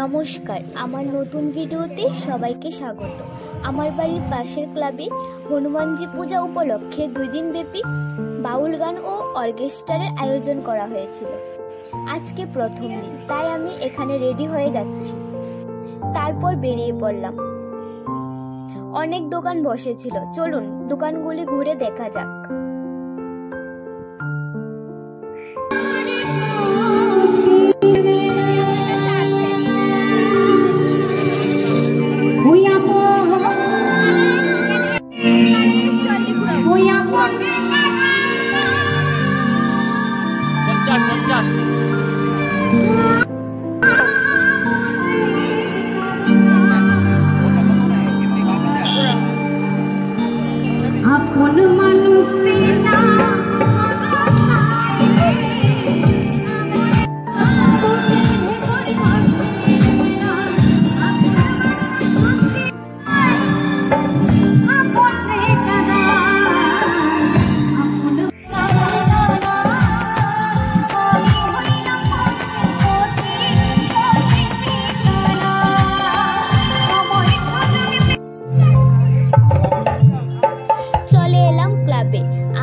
নমস্কার, আমার নতুন ভিডিওতে সবাইকে স্বাগত। আমার বাড়ির পাশের ক্লাবে হনুমানজি পূজা উপলক্ষে 2 দিন ব্যাপী বাউল গান ও অর্কেস্ট্রারের আয়োজন করা হয়েছিল। আজকে প্রথম দিন, তাই আমি এখানে রেডি হয়ে যাচ্ছি। তারপর বেরিয়ে পড়লাম। অনেক দোকান বসেছিল, চলুন দোকানগুলি ঘুরে দেখা যাক।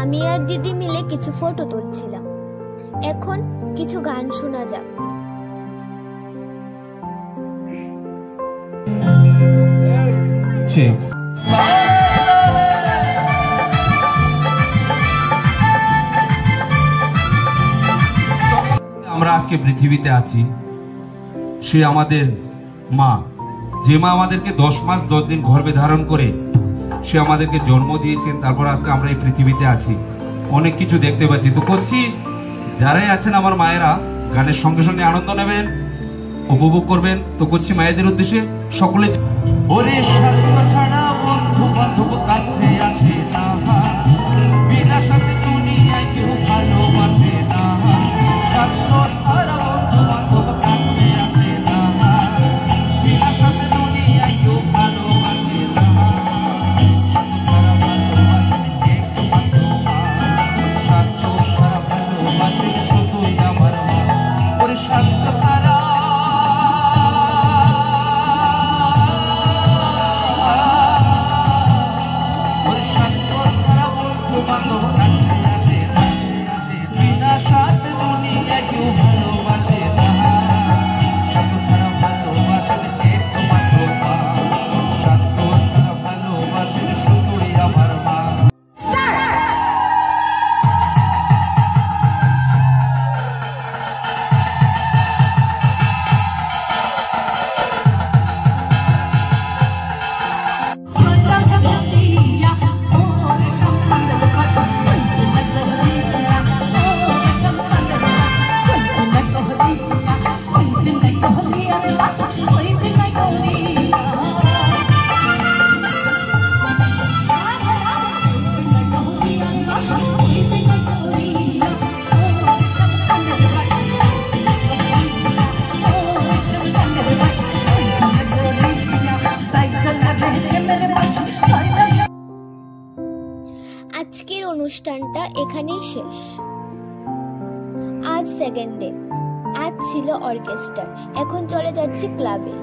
আমি আর দিদি মিলে কিছু ফটো তুলছিলাম। এখন কিছু গান শোনা যাক। আমরা আজকে পৃথিবীতে আছি, সে আমাদের মা, যে মা আমাদেরকে 10 মাস 10 দিন গর্ভে ধারণ করে সে আমাদেরকে জন্ম দিয়েছেন। তারপর আজকে আমরা এই পৃথিবীতে আছি, অনেক কিছু দেখতে পাচ্ছি। তো করছি, যারাই আছেন আমার মায়েরা গানের সঙ্গে সঙ্গে আনন্দ নেবেন, উপভোগ করবেন। তো করছি মায়েদের উদ্দেশ্যে সকলে, ওরে স্বার্থ ছাড়া বন্ধু বান্ধব কাছে আসে না, বিনা সাথে দুনিয়ায় কেউ ভালোবাসে না, স্বার্থ ছাড়া বন্ধু বান্ধব কাছে আসে না, বিনা সাথে দুনিয়ায় কেউ ভালোবাসে না, স্বার্থ ছাড়া ভালোবাসে শুধুই আমার মা। ওরে স্বার্থ ছাড়া আজকের অনুষ্ঠানটা এখানেই শেষ। আজ সেকেন্ড ডে, আজ ছিল অর্কেস্ট্রা, এখন চলে যাচ্ছি ক্লাবে।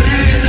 Hey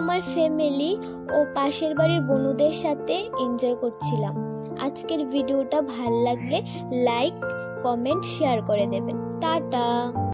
আমার ফ্যামিলি ও পাশের বাড়ির বন্ধুদের সাথে এনজয় করছিলাম। আজকের ভিডিওটা ভালো লাগলে লাইক, কমেন্ট, শেয়ার করে দেবেন। টাটা।